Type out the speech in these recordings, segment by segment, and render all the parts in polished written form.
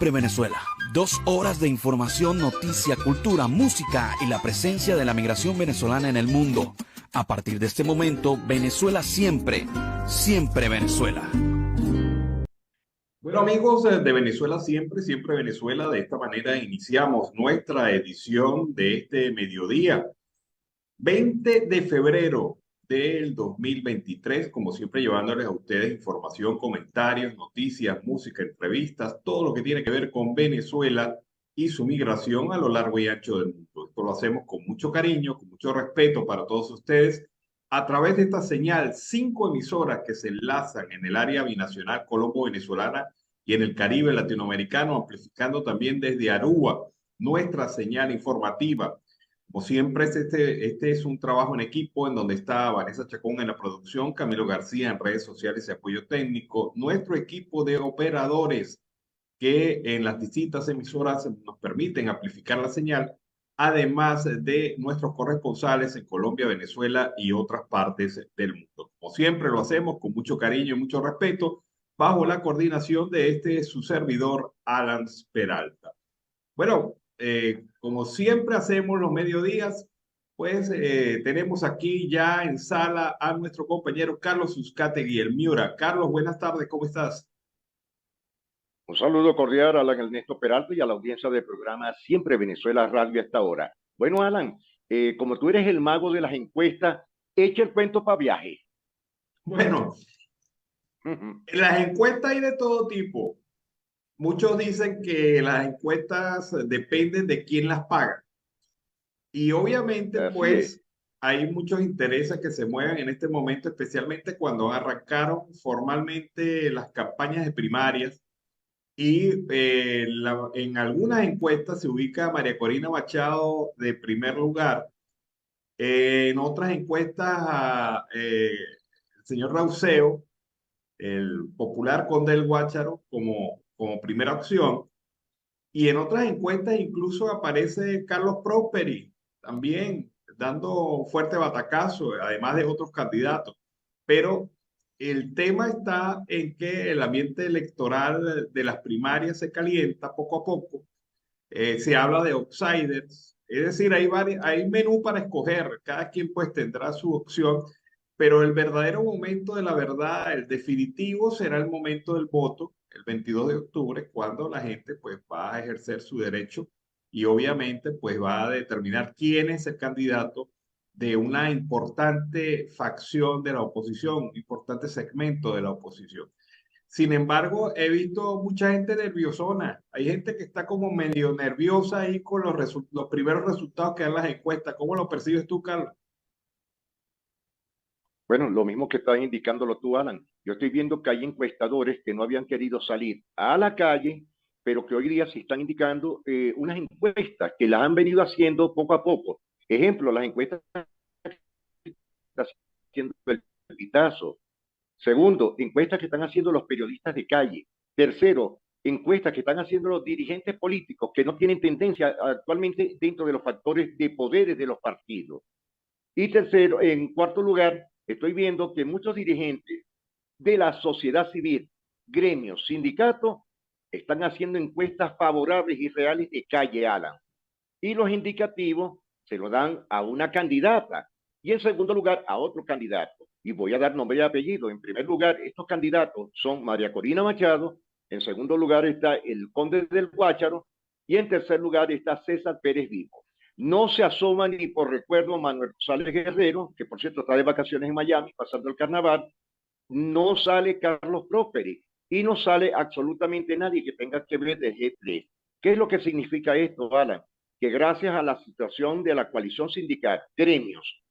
Siempre Venezuela. 2 horas de información, noticia, cultura, música y la presencia de la migración venezolana en el mundo. A partir de este momento, Venezuela siempre, siempre Venezuela. Bueno amigos de Venezuela siempre, siempre Venezuela. De esta manera iniciamos nuestra edición de este mediodía, 20 de febrero del 2023, como siempre llevándoles a ustedes información, comentarios, noticias, música, entrevistas, todo lo que tiene que ver con Venezuela y su migración a lo largo y ancho del mundo. Esto lo hacemos con mucho cariño, con mucho respeto para todos ustedes, a través de esta señal, 5 emisoras que se enlazan en el área binacional colombo-venezolana y en el Caribe latinoamericano, amplificando también desde Aruba nuestra señal informativa. Como siempre, este es un trabajo en equipo en donde está Vanessa Chacón en la producción, Camilo García en redes sociales y apoyo técnico, nuestro equipo de operadores que en las distintas emisoras nos permiten amplificar la señal, además de nuestros corresponsales en Colombia, Venezuela y otras partes del mundo. Como siempre lo hacemos con mucho cariño y mucho respeto, bajo la coordinación de su servidor, Alan Peralta. Bueno, como siempre hacemos los mediodías, pues tenemos aquí ya en sala a nuestro compañero Carlos Uzcategui, el Miura. Carlos, buenas tardes, ¿cómo estás? Un saludo cordial a Alan Ernesto Peralta y a la audiencia del programa Siempre Venezuela Radio a esta hora. Bueno, Alan, como tú eres el mago de las encuestas, echa el cuento para viaje. Bueno, en las encuestas hay de todo tipo. Muchos dicen que las encuestas dependen de quién las paga. Y obviamente, pues, hay muchos intereses que se mueven en este momento, especialmente cuando arrancaron formalmente las campañas de primarias. Y en algunas encuestas se ubica a María Corina Machado de primer lugar. En otras encuestas el señor Rauseo, el popular conde del Guácharo, como primera opción. Y en otras encuestas incluso aparece Carlos Prosperi, también dando fuerte batacazo, además de otros candidatos. Pero el tema está en que el ambiente electoral de las primarias se calienta poco a poco. Se habla de outsiders, es decir, hay menú para escoger, cada quien pues tendrá su opción, pero el verdadero momento de la verdad, el definitivo, será el momento del voto, el 22 de octubre, cuando la gente pues va a ejercer su derecho y obviamente pues va a determinar quién es el candidato de una importante facción de la oposición, un importante segmento de la oposición. Sin embargo, he visto mucha gente nerviosona. Hay gente que está como medio nerviosa ahí con los primeros resultados que dan las encuestas. ¿Cómo lo percibes tú, Carlos? Bueno, lo mismo que estás indicándolo tú, Alan. Yo estoy viendo que hay encuestadores que no habían querido salir a la calle, pero que hoy día se están indicando unas encuestas que las han venido haciendo poco a poco. Ejemplo, las encuestas que está haciendo el Pitazo. Segundo, encuestas que están haciendo los periodistas de calle. Tercero, encuestas que están haciendo los dirigentes políticos que no tienen tendencia actualmente dentro de los factores de poderes de los partidos. Y tercero, en cuarto lugar, estoy viendo que muchos dirigentes de la sociedad civil, gremios, sindicatos, están haciendo encuestas favorables y reales de calle, Alan. Y los indicativos se lo dan a una candidata y en segundo lugar a otro candidato. Y voy a dar nombre y apellido. En primer lugar, estos candidatos son María Corina Machado, en segundo lugar está el conde del Guácharo y en tercer lugar está César Pérez Vivo. No se asoma ni por recuerdo Manuel Rosales Guerrero, que por cierto está de vacaciones en Miami, pasando el carnaval. No sale Carlos Prosperi y no sale absolutamente nadie que tenga que ver de G3. ¿Qué es lo que significa esto, Alan? Que gracias a la situación de la coalición sindical, gremios,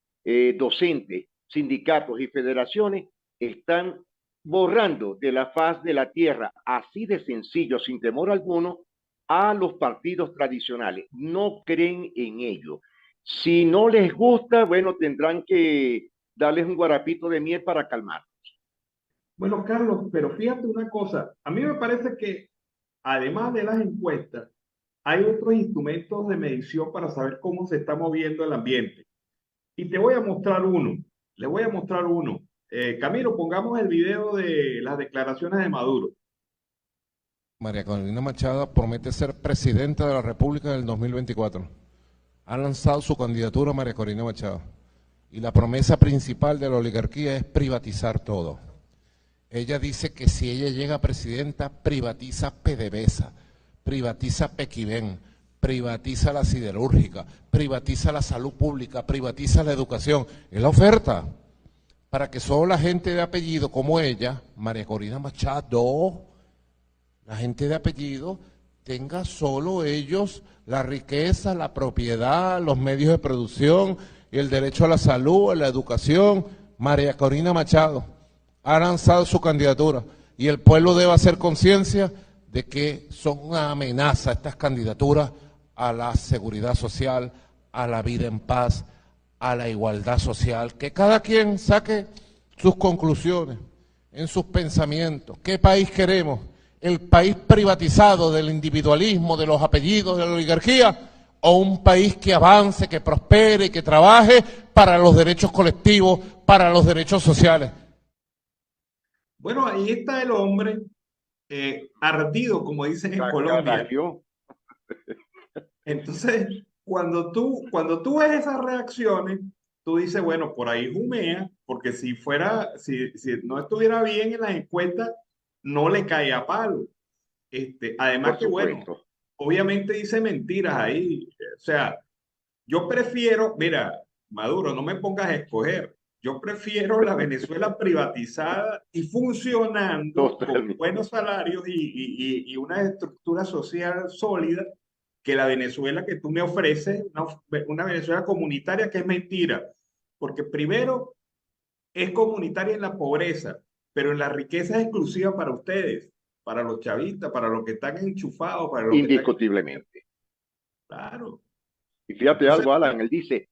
docentes, sindicatos y federaciones están borrando de la faz de la tierra, así de sencillo, sin temor alguno, a los partidos tradicionales. No creen en ello. Si no les gusta, bueno, tendrán que darles un guarapito de miel para calmar. Bueno, Carlos, pero fíjate una cosa. A mí me parece que además de las encuestas, hay otros instrumentos de medición para saber cómo se está moviendo el ambiente. Y te voy a mostrar uno. Le voy a mostrar uno. Camilo, pongamos el video de las declaraciones de Maduro. María Corina Machado promete ser presidenta de la República en el 2024. Ha lanzado su candidatura María Corina Machado. Y la promesa principal de la oligarquía es privatizar todo. Ella dice que si ella llega a presidenta, privatiza PDVSA, privatiza Pequibén, privatiza la siderúrgica, privatiza la salud pública, privatiza la educación. Es la oferta para que solo la gente de apellido como ella, María Corina Machado, la gente de apellido, tenga solo ellos la riqueza, la propiedad, los medios de producción, el derecho a la salud, a la educación. María Corina Machado ha lanzado su candidatura y el pueblo debe hacer conciencia de que son una amenaza estas candidaturas a la seguridad social, a la vida en paz, a la igualdad social. Que cada quien saque sus conclusiones en sus pensamientos. ¿Qué país queremos? ¿El país privatizado del individualismo, de los apellidos, de la oligarquía? ¿O un país que avance, que prospere, que trabaje para los derechos colectivos, para los derechos sociales? Bueno, ahí está el hombre ardido, como dicen en Colombia. Entonces, cuando tú ves esas reacciones, tú dices, bueno, por ahí jumea, porque si no estuviera bien en las encuestas, no le cae a palo. Además que, bueno, obviamente dice mentiras ahí. O sea, yo prefiero, mira, Maduro, no me pongas a escoger. Yo prefiero la Venezuela privatizada y funcionando con buenos salarios y una estructura social sólida que la Venezuela que tú me ofreces, una Venezuela comunitaria, que es mentira. Porque primero es comunitaria en la pobreza, pero en la riqueza es exclusiva para ustedes, para los chavistas, para los que están enchufados, para los indiscutiblemente. Claro. Y fíjate algo, Alan, él dice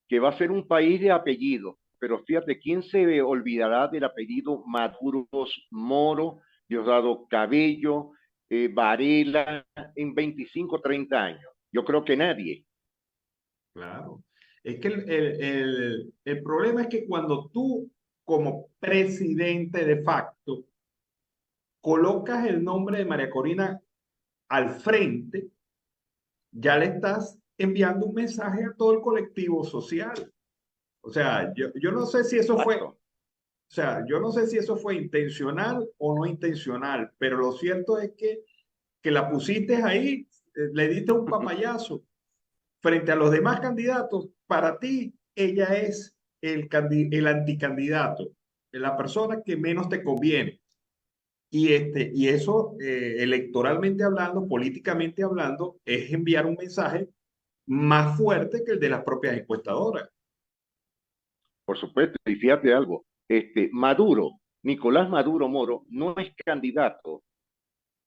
que va a ser un país de apellido, pero fíjate, ¿quién se olvidará del apellido Maduros, Moro, Diosdado Cabello, Varela en 25, 30 años? Yo creo que nadie. Claro. Es que el problema es que cuando tú, como presidente de facto, colocas el nombre de María Corina al frente, ya le estás enviando un mensaje a todo el colectivo social. O sea, yo no sé si eso fue, o sea, yo no sé si eso fue intencional o no intencional, pero lo cierto es que la pusiste ahí, le diste un papayazo frente a los demás candidatos. Para ti, ella es el anticandidato, la persona que menos te conviene. Y eso, electoralmente hablando, políticamente hablando, es enviar un mensaje más fuerte que el de las propias encuestadoras. Por supuesto, y fíjate algo, Maduro, Nicolás Maduro Moro, no es candidato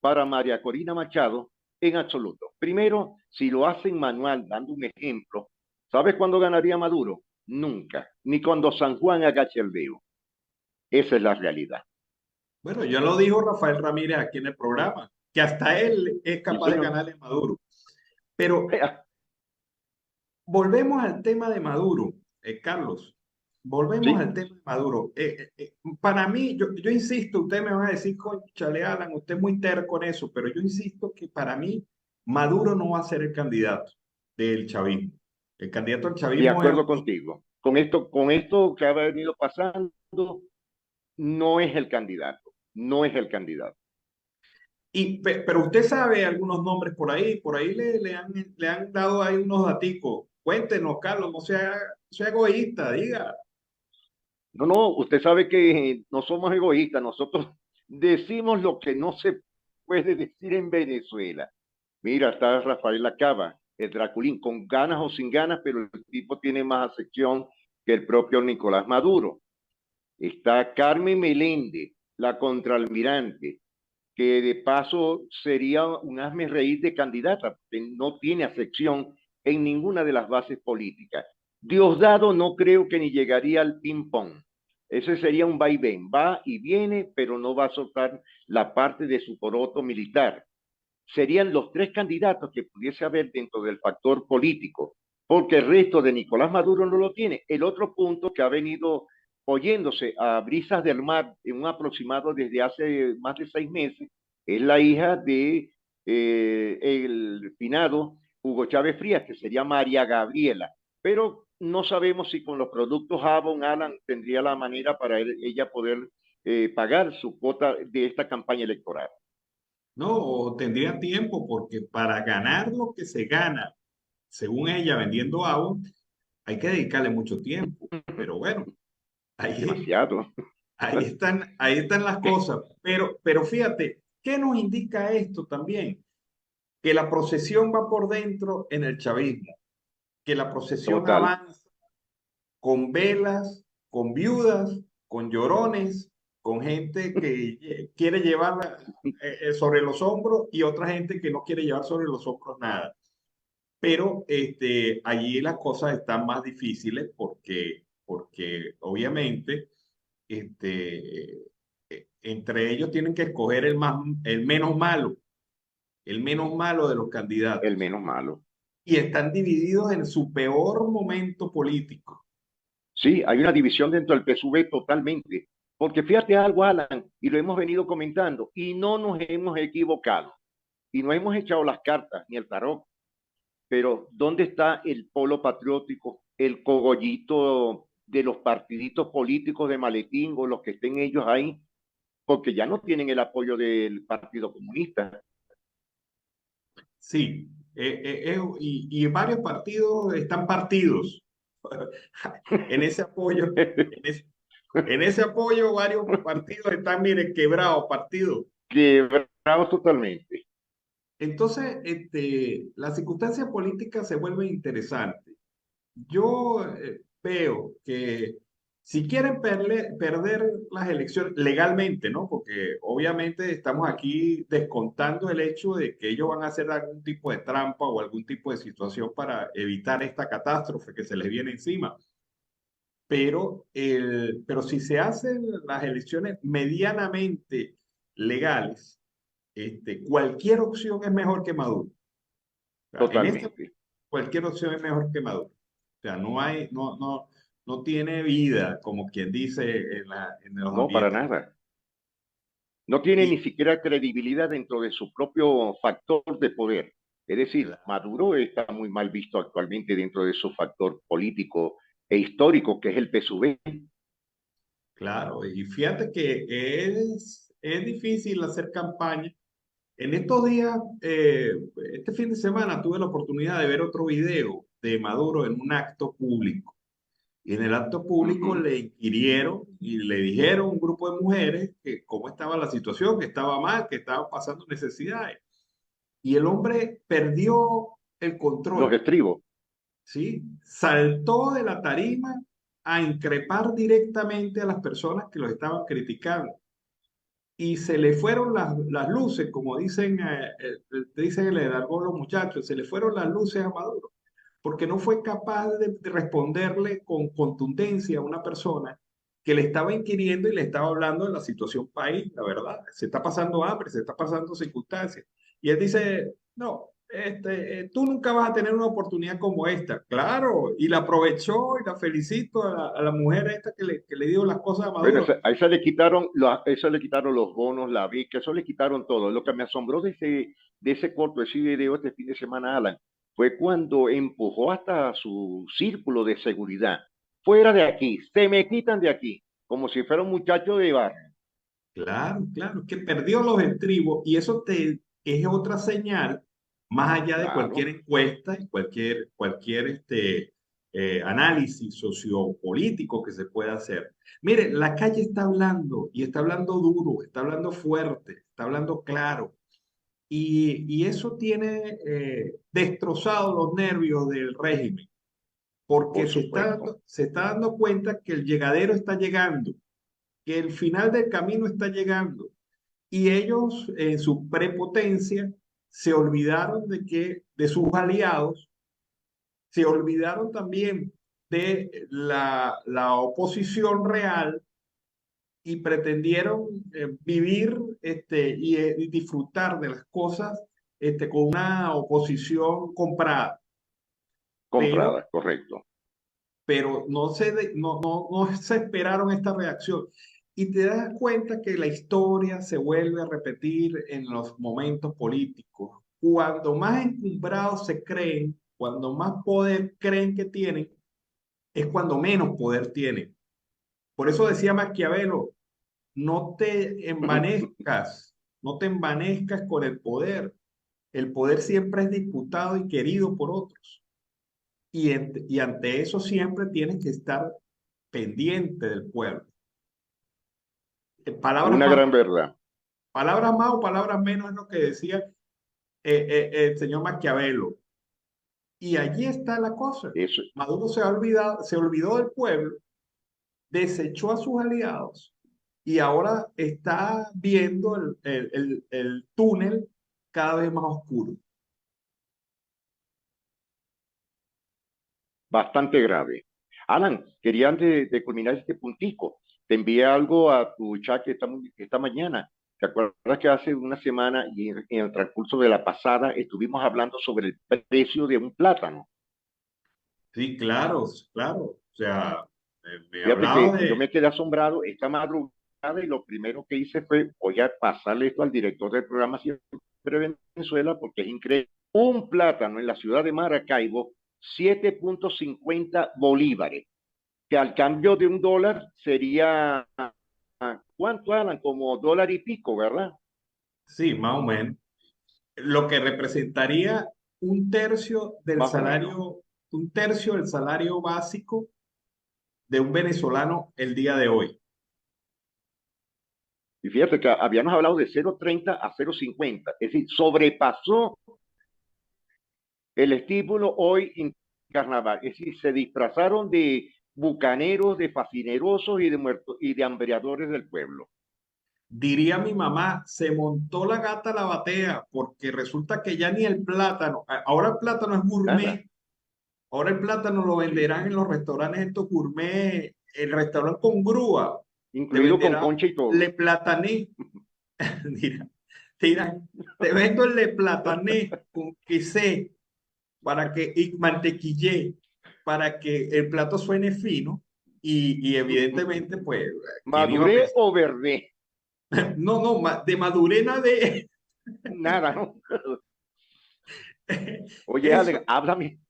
para María Corina Machado en absoluto. Primero, si lo hacen manual, dando un ejemplo, ¿sabes cuándo ganaría Maduro? Nunca, ni cuando San Juan agache el dedo. Esa es la realidad. Bueno, ya lo dijo Rafael Ramírez aquí en el programa, que hasta él es capaz de ganarle a Maduro. Pero volvemos al tema de Maduro, Carlos. Volvemos al tema de Maduro. Para mí, yo insisto, ustedes me van a decir, conchale, Alan, usted es muy terco en eso, pero yo insisto que para mí Maduro no va a ser el candidato del chavismo. El candidato al chavismo. De acuerdo contigo. Con esto que ha venido pasando, no es el candidato. No es el candidato. Pero usted sabe algunos nombres por ahí le han dado ahí unos daticos. Cuéntenos, Carlos, no sea egoísta, diga. No, usted sabe que no somos egoístas, nosotros decimos lo que no se puede decir en Venezuela. Mira, está Rafael Acaba, el Draculín, con ganas o sin ganas, pero el tipo tiene más acepción que el propio Nicolás Maduro. Está Carmen Meléndez, la contraalmirante, que de paso sería un hazme reír de candidata, porque no tiene acepción en ninguna de las bases políticas. Diosdado no creo que ni llegaría al ping-pong. Ese sería un vaivén, va y viene, pero no va a soltar la parte de su poroto militar. Serían los tres candidatos que pudiese haber dentro del factor político, porque el resto de Nicolás Maduro no lo tiene. El otro punto que ha venido oyéndose a brisas del mar en un aproximado desde hace más de 6 meses Es la hija de el finado Hugo Chávez Frías, que sería María Gabriela. Pero no sabemos si con los productos Avon, Alan, tendría la manera para ella poder pagar su cuota de esta campaña electoral. No, o tendría tiempo, porque para ganar lo que se gana, según ella, vendiendo agua, hay que dedicarle mucho tiempo. Pero bueno, ahí, Demasiado. ahí están las cosas. Pero fíjate, ¿qué nos indica esto también? Que la procesión va por dentro en el chavismo, que la procesión Total. avanza con velas, con viudas, con llorones, con gente que quiere llevar sobre los hombros y otra gente que no quiere llevar sobre los hombros nada. Pero allí las cosas están más difíciles porque obviamente entre ellos tienen que escoger el menos malo de los El candidatos. menos malo. Y están divididos en su peor momento político. Sí, hay una división dentro del PSUV totalmente. Porque fíjate algo, Alan, y lo hemos venido comentando, y no nos hemos equivocado, y no hemos echado las cartas ni el tarot, pero ¿dónde está el polo patriótico, el cogollito de los partiditos políticos de maletín o los que estén ellos ahí? Porque ya no tienen el apoyo del Partido Comunista. Sí, y varios partidos están partidos en ese apoyo. En ese, en ese apoyo, varios partidos están, mire, quebrados, partidos. Quebrados totalmente. Entonces, las circunstancias políticas se vuelven interesantes. Yo veo que si quieren perder las elecciones legalmente, ¿no? Porque obviamente estamos aquí descontando el hecho de que ellos van a hacer algún tipo de trampa o algún tipo de situación para evitar esta catástrofe que se les viene encima. Pero si se hacen las elecciones medianamente legales, cualquier opción es mejor que Maduro. O sea, en este Totalmente. cualquier opción es mejor que Maduro. O sea, no tiene vida, como quien dice en los No, para ambientes. nada. No tiene Y ni siquiera credibilidad dentro de su propio factor de poder. Es decir, cla- Maduro está muy mal visto actualmente dentro de su factor político e histórico, que es el PSUV. claro, y fíjate que es difícil hacer campaña. En estos días, este fin de semana, tuve la oportunidad de ver otro video de Maduro en un acto público. Y en el acto Uh público -huh. le inquirieron y le dijeron a un grupo de mujeres que cómo estaba la situación, que estaba mal, que estaba pasando necesidades. Y el hombre perdió el Los control, estribos. ¿sí? Saltó de la tarima a increpar directamente a las personas que lo estaban criticando. Y se le fueron las luces, como dicen en el argot los muchachos, se le fueron las luces a Maduro, porque no fue capaz de responderle con contundencia a una persona que le estaba inquiriendo y le estaba hablando de la situación país, la verdad. Se está pasando hambre, se está pasando circunstancias. Y él dice, no, tú nunca vas a tener una oportunidad como esta. Claro, y la aprovechó y la felicito a la mujer esta que le dio las cosas a Bueno, Maduro. a esa le quitaron, esa le quitaron los bonos, la beca, eso le quitaron todo. Lo que me asombró de ese corto, ese video este fin de semana, Alan, fue cuando empujó hasta su círculo de seguridad. Fuera de aquí, se me quitan de aquí, como si fuera un muchacho de barrio. Claro, claro, que perdió los estribos y eso es otra señal, más allá de cualquier Claro, encuesta y cualquier análisis sociopolítico que se pueda hacer. Mire, la calle está hablando y está hablando duro, está hablando fuerte, está hablando claro y eso tiene destrozados los nervios del régimen porque por supuesto. se está dando cuenta que el llegadero está llegando, que el final del camino está llegando. Y ellos, en su prepotencia, se olvidaron de sus aliados, se olvidaron también de la oposición real y pretendieron vivir y disfrutar de las cosas con una oposición comprada. Pero, Comprada, correcto. pero no se esperaron esta reacción. Y te das cuenta que la historia se vuelve a repetir en los momentos políticos. Cuando más encumbrados se creen, cuando más poder creen que tienen, es cuando menos poder tienen. Por eso decía Maquiavelo, no te envanezcas, no te envanezcas con el poder. El poder siempre es disputado y querido por otros. Y ante eso siempre tienes que estar pendiente del pueblo. Palabras Una más, gran verdad. palabras más o palabras menos es lo que decía el señor Maquiavelo. Y allí está la cosa. Eso, Maduro se olvidó del pueblo, desechó a sus aliados y ahora está viendo el túnel cada vez más oscuro. bastante grave. Alan, quería antes de culminar este puntico, te envié algo a tu chat esta mañana. ¿Te acuerdas que hace una semana y en el transcurso de la pasada estuvimos hablando sobre el precio de un plátano? Sí, claro, claro. O sea, me Fíjate hablaba que yo de... me quedé asombrado esta madrugada y lo primero que hice fue, voy a pasarle esto al director del programa Siempre Venezuela porque es increíble. Un plátano en la ciudad de Maracaibo, 7.50 bolívares, que al cambio de un dólar sería, ¿cuánto Alan? Como dólar y pico, ¿verdad? Sí, más o menos. Lo que representaría Más o menos. un tercio del salario básico de un venezolano el día de hoy. Y fíjate que habíamos hablado de 0.30 a 0.50, es decir, sobrepasó el estímulo hoy en carnaval, es decir, se disfrazaron de bucaneros, de fascinerosos y de muertos y de hambreadores del pueblo. Diría mi mamá, se montó la gata a la batea porque resulta que ya ni el plátano, ahora el plátano es Nada, gourmet, ahora el plátano lo sí, venderán en los restaurantes estos gourmet, el restaurante con grúa, le incluido con venderán concha y le todo. platané, dirán, dirán, te vendo el le platané con quesé para que, y mantequillé, para que el plato suene fino y evidentemente, pues, ¿quién iba a ¿Maduré pensar? o verde? No, no, de Madurena de Nada, ¿no? Oye, Alan, eso. háblame,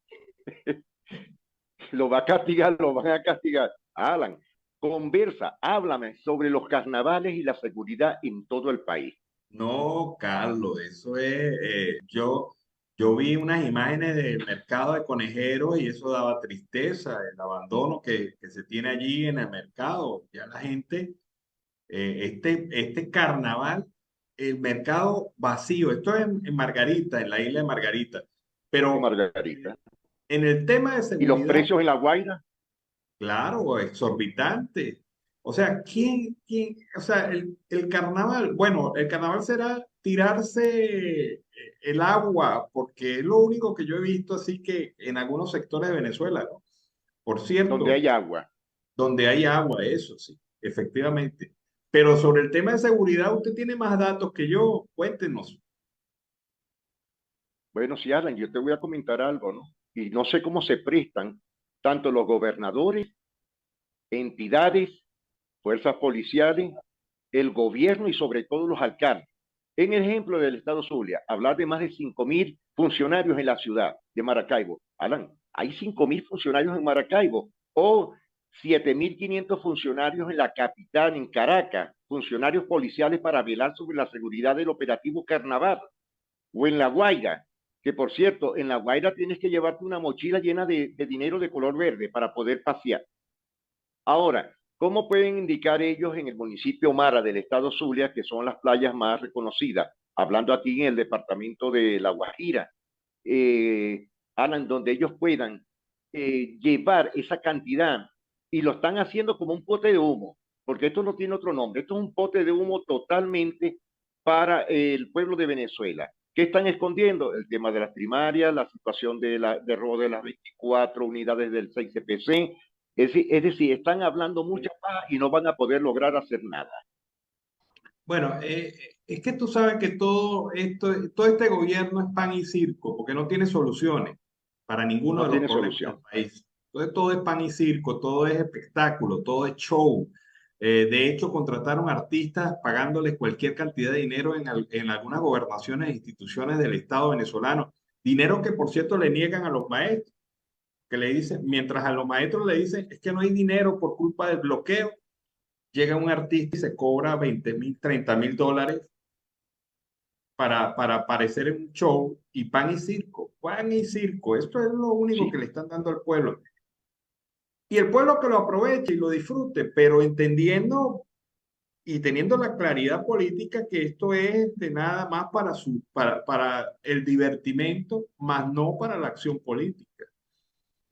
lo va a castigar, lo van a castigar. Alan, conversa, háblame sobre los carnavales y la seguridad en todo el país. No, Carlos, eso es, yo vi unas imágenes del mercado de conejeros y eso daba tristeza, el abandono que se tiene allí en el mercado. Ya la gente, este carnaval, el mercado vacío, esto es en Margarita, en la isla de Margarita, Sí, pero Margarita. en el tema de ¿Y los seguridad, precios en La Guaira? claro, exorbitante. O sea, o sea, el carnaval, bueno, el carnaval será tirarse el agua, porque es lo único que yo he visto así que en algunos sectores de Venezuela, ¿no? Por Donde cierto, hay agua. donde hay agua, eso sí, efectivamente. Pero sobre el tema de seguridad, usted tiene más datos que yo, cuéntenos. Bueno, sí, Alan, yo te voy a comentar algo, ¿no? Y no sé cómo se prestan tanto los gobernadores, entidades, fuerzas policiales, el gobierno y sobre todo los alcaldes. En el ejemplo del Estado Zulia, hablar de más de 5.000 funcionarios en la ciudad de Maracaibo. Alan, hay 5.000 funcionarios en Maracaibo o 7.500 funcionarios en la capital, en Caracas, funcionarios policiales para velar sobre la seguridad del operativo Carnaval o en La Guaira, que por cierto, en La Guaira tienes que llevarte una mochila llena de dinero de color verde para poder pasear. Ahora, ¿cómo pueden indicar ellos en el municipio Mara del estado Zulia, que son las playas más reconocidas? Hablando aquí en el departamento de La Guajira, eh, Alan, donde ellos puedan llevar esa cantidad y lo están haciendo como un pote de humo, porque esto no tiene otro nombre, esto es un pote de humo totalmente para el pueblo de Venezuela. ¿Qué están escondiendo? El tema de las primarias, la situación de robo de las 24 unidades del 6CPC, es decir, están hablando mucha paja y no van a poder lograr hacer nada. Bueno, es que tú sabes que todo esto, todo este gobierno es pan y circo, porque no tiene soluciones para ninguno No de los tiene problemas del solución. país. Entonces todo es pan y circo, todo es espectáculo, todo es show. De hecho, contrataron artistas pagándoles cualquier cantidad de dinero en algunas gobernaciones e instituciones del Estado venezolano. Dinero que, por cierto, le niegan a los maestros, que le dicen, mientras a los maestros le dicen, es que no hay dinero por culpa del bloqueo, llega un artista y se cobra 20.000, 30.000 dólares para aparecer en un show y pan y circo, pan y circo. Esto es lo único Sí, que le están dando al pueblo. Y el pueblo que lo aproveche y lo disfrute, pero entendiendo y teniendo la claridad política que esto es de nada más para el divertimento, más no para la acción política.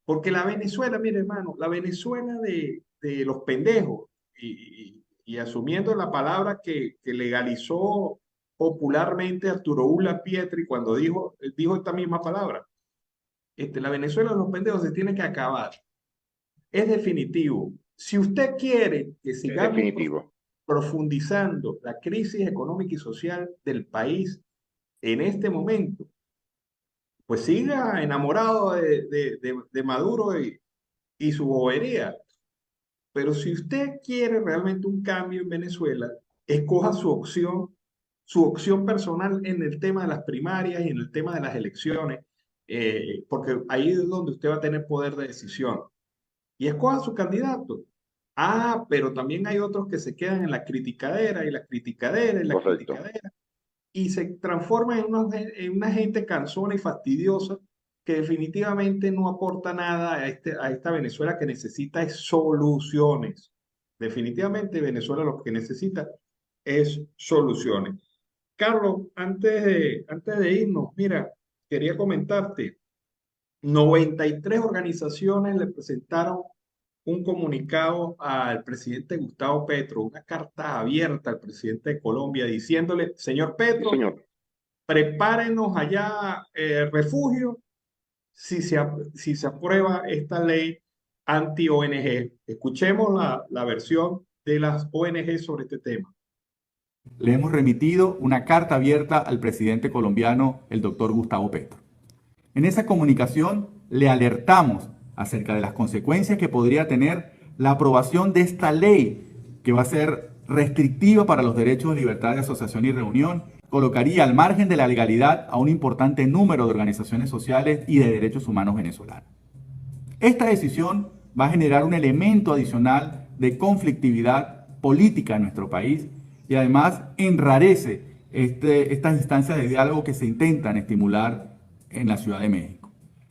Porque la Venezuela, mire hermano, la Venezuela de los pendejos, y asumiendo la palabra que legalizó popularmente Arturo Ula Pietri cuando dijo esta misma palabra, la Venezuela de los pendejos se tiene que acabar. Es definitivo. Si usted quiere que es sigamos definitivo. profundizando la crisis económica y social del país en este momento, pues siga enamorado de Maduro y su bobería. Pero si usted quiere realmente un cambio en Venezuela, escoja su opción personal en el tema de las primarias y en el tema de las elecciones, porque ahí es donde usted va a tener poder de decisión. Y escoja su candidato. Ah, pero también hay otros que se quedan en la criticadera y la criticadera y la Correcto. criticadera y se transforman en una gente cansona y fastidiosa que definitivamente no aporta nada a esta Venezuela que necesita es soluciones. Definitivamente Venezuela lo que necesita es soluciones. Carlos, antes de irnos, mira, quería comentarte, 93 organizaciones le presentaron un comunicado al presidente Gustavo Petro, una carta abierta al presidente de Colombia diciéndole, señor Sí, Petro, señor. prepárenos allá refugio si se aprueba esta ley anti-ONG. Escuchemos la versión de las ONG sobre este tema. Le hemos remitido una carta abierta al presidente colombiano, el doctor Gustavo Petro. En esa comunicación le alertamos acerca de las consecuencias que podría tener la aprobación de esta ley, que va a ser restrictiva para los derechos de libertad de asociación y reunión, colocaría al margen de la legalidad a un importante número de organizaciones sociales y de derechos humanos venezolanos. Esta decisión va a generar un elemento adicional de conflictividad política en nuestro país y además enrarece estas instancias de diálogo que se intentan estimular en la Ciudad de México.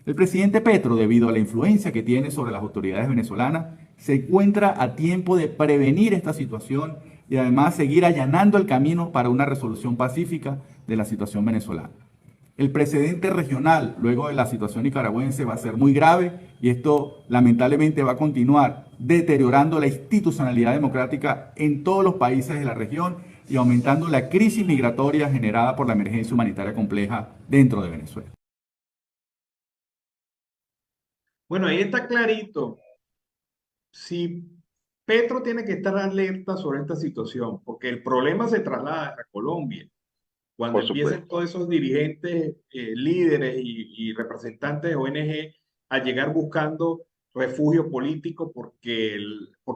El presidente Petro, debido a la influencia que tiene sobre las autoridades venezolanas, se encuentra a tiempo de prevenir esta situación y además seguir allanando el camino para una resolución pacífica de la situación venezolana. El precedente regional, luego de la situación nicaragüense, va a ser muy grave y esto lamentablemente va a continuar deteriorando la institucionalidad democrática en todos los países de la región y aumentando la crisis migratoria generada por la emergencia humanitaria compleja dentro de Venezuela. Bueno, ahí está clarito. Si Petro tiene que estar alerta sobre esta situación, porque el problema se traslada a Colombia. Cuando Por empiecen supuesto. todos esos dirigentes, líderes y representantes de ONG a llegar buscando refugio político porque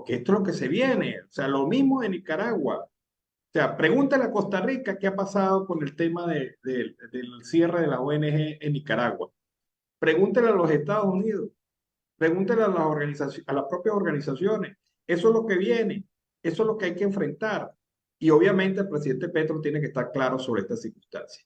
esto es lo que se viene. O sea, lo mismo de Nicaragua. O sea, pregúntale a Costa Rica qué ha pasado con el tema del cierre de la ONG en Nicaragua. Pregúntale a los Estados Unidos. Pregúntale a a las propias organizaciones. Eso es lo que viene. Eso es lo que hay que enfrentar. Y obviamente el presidente Petro tiene que estar claro sobre esta circunstancia.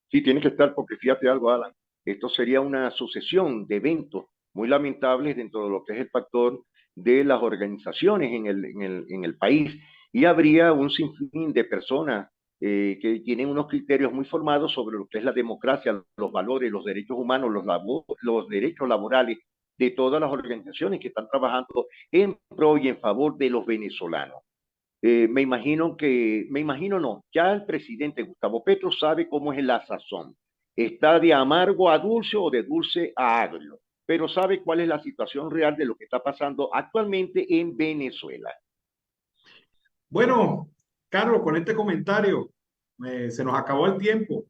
Sí, tiene que estar, porque fíjate algo, Alan. Esto sería una sucesión de eventos muy lamentables dentro de lo que es el factor de las organizaciones en el país. Y habría un sinfín de personas que tienen unos criterios muy formados sobre lo que es la democracia, los valores, los derechos humanos, los derechos laborales de todas las organizaciones que están trabajando en pro y en favor de los venezolanos. Me imagino no, ya el presidente Gustavo Petro sabe cómo es la sazón. Está de amargo a dulce o de dulce a agrio, pero sabe cuál es la situación real de lo que está pasando actualmente en Venezuela. Bueno, Carlos, con este comentario se nos acabó el tiempo.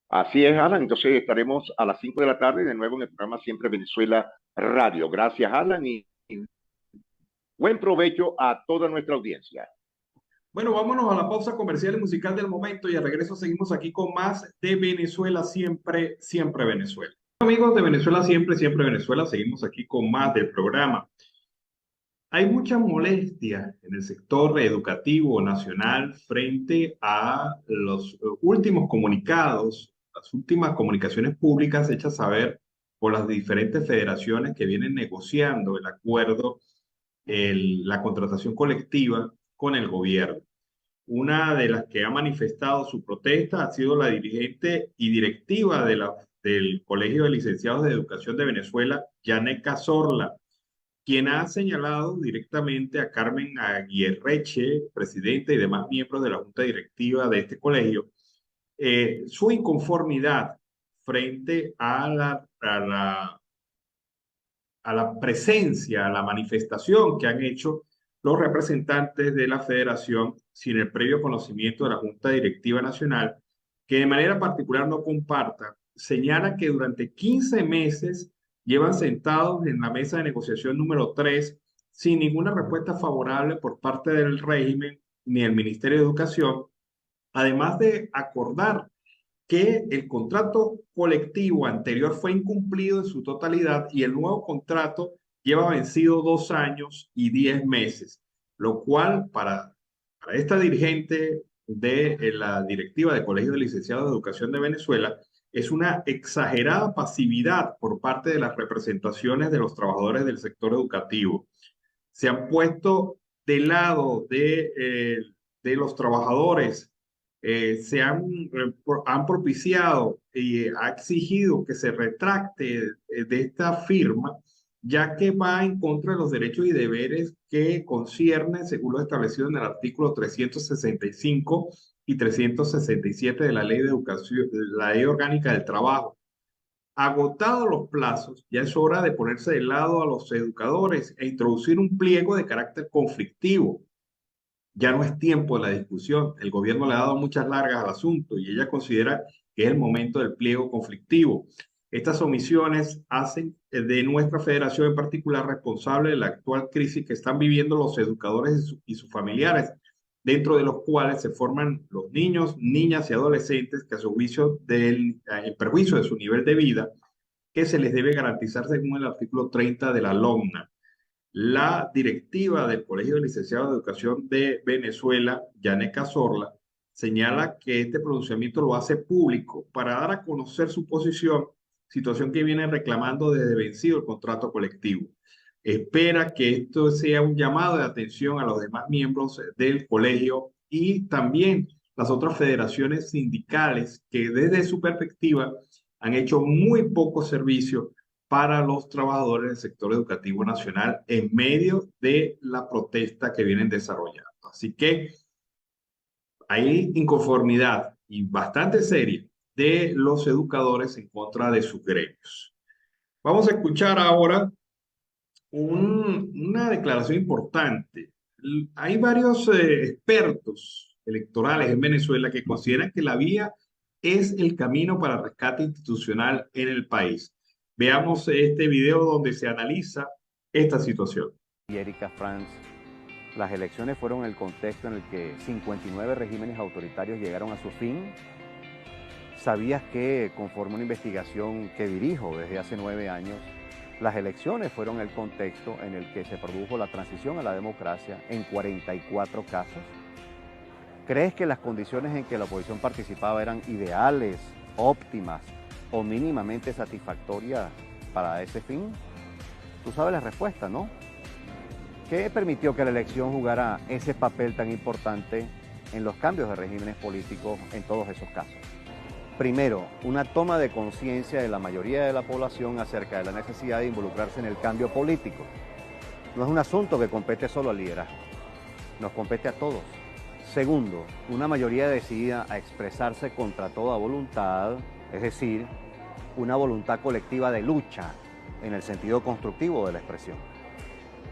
Así es, Alan. Entonces estaremos a las 5 de la tarde de nuevo en el programa Siempre Venezuela Radio. Gracias, Alan, y Buen provecho a toda nuestra audiencia. Bueno, vámonos a la pausa comercial y musical del momento y al regreso seguimos aquí con más de Venezuela Siempre, Siempre Venezuela. Amigos de Venezuela Siempre, Siempre Venezuela, seguimos aquí con más del programa. Hay mucha molestia en el sector educativo nacional frente a los últimos comunicados, las últimas comunicaciones públicas hechas saber por las diferentes federaciones que vienen negociando el acuerdo, la contratación colectiva con el gobierno. Una de las que ha manifestado su protesta ha sido la dirigente y directiva del Colegio de Licenciados de Educación de Venezuela, Janet Cazorla, quien ha señalado directamente a Carmen Aguirreche, presidente y demás miembros de la junta directiva de este colegio, su inconformidad frente a la presencia, a la manifestación que han hecho los representantes de la federación sin el previo conocimiento de la Junta Directiva Nacional, que de manera particular no comparta, señala que durante 15 meses llevan sentados en la mesa de negociación número 3 sin ninguna respuesta favorable por parte del régimen ni el Ministerio de Educación, además de acordar que el contrato colectivo anterior fue incumplido en su totalidad y el nuevo contrato lleva vencido 2 años y 10 meses, lo cual para esta dirigente de la directiva del Colegio de Licenciados de Educación de Venezuela es una exagerada pasividad por parte de las representaciones de los trabajadores del sector educativo. Se han puesto del lado de los trabajadores, han propiciado y ha exigido que se retracte de esta firma, ya que va en contra de los derechos y deberes que conciernen, según lo establecido en el artículo 365 y 367 de la Ley de Educación, la Ley Orgánica del Trabajo. Agotados los plazos, ya es hora de ponerse de lado a los educadores e introducir un pliego de carácter conflictivo. Ya no es tiempo de la discusión. El gobierno le ha dado muchas largas al asunto y ella considera que es el momento del pliego conflictivo. Estas omisiones hacen de nuestra federación en particular responsable de la actual crisis que están viviendo los educadores y sus familiares, dentro de los cuales se forman los niños, niñas y adolescentes que a su juicio en perjuicio de su nivel de vida, que se les debe garantizar según el artículo 30 de la LOMNA. La directiva del Colegio de Licenciados de Educación de Venezuela, Janet Cazorla, señala que este pronunciamiento lo hace público para dar a conocer su posición, situación que viene reclamando desde vencido el contrato colectivo. Espera que esto sea un llamado de atención a los demás miembros del colegio y también las otras federaciones sindicales que desde su perspectiva han hecho muy poco servicio para los trabajadores del sector educativo nacional en medio de la protesta que vienen desarrollando. Así que hay inconformidad y bastante seria de los educadores en contra de sus gremios. Vamos a escuchar ahora una declaración importante. Hay varios expertos electorales en Venezuela que consideran que la vía es el camino para el rescate institucional en el país. Veamos este video donde se analiza esta situación. Y Erika Franz, las elecciones fueron el contexto en el que 59 regímenes autoritarios llegaron a su fin. ¿Sabías que, conforme una investigación que dirijo desde hace 9 años, las elecciones fueron el contexto en el que se produjo la transición a la democracia en 44 casos? ¿Crees que las condiciones en que la oposición participaba eran ideales, óptimas o mínimamente satisfactorias para ese fin? Tú sabes la respuesta, ¿no? ¿Qué permitió que la elección jugara ese papel tan importante en los cambios de regímenes políticos en todos esos casos? Primero, una toma de conciencia de la mayoría de la población acerca de la necesidad de involucrarse en el cambio político. No es un asunto que compete solo al liderazgo, nos compete a todos. Segundo, una mayoría decidida a expresarse contra toda voluntad, es decir, una voluntad colectiva de lucha en el sentido constructivo de la expresión.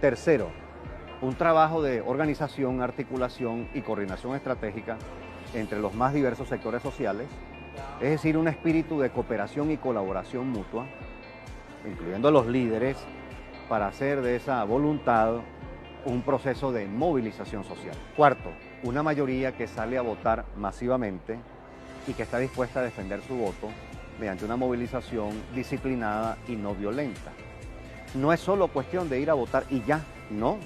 Tercero, un trabajo de organización, articulación y coordinación estratégica entre los más diversos sectores sociales, es decir, un espíritu de cooperación y colaboración mutua, incluyendo a los líderes, para hacer de esa voluntad un proceso de movilización social. Cuarto, una mayoría que sale a votar masivamente y que está dispuesta a defender su voto mediante una movilización disciplinada y no violenta. No es solo cuestión de ir a votar y ya, no.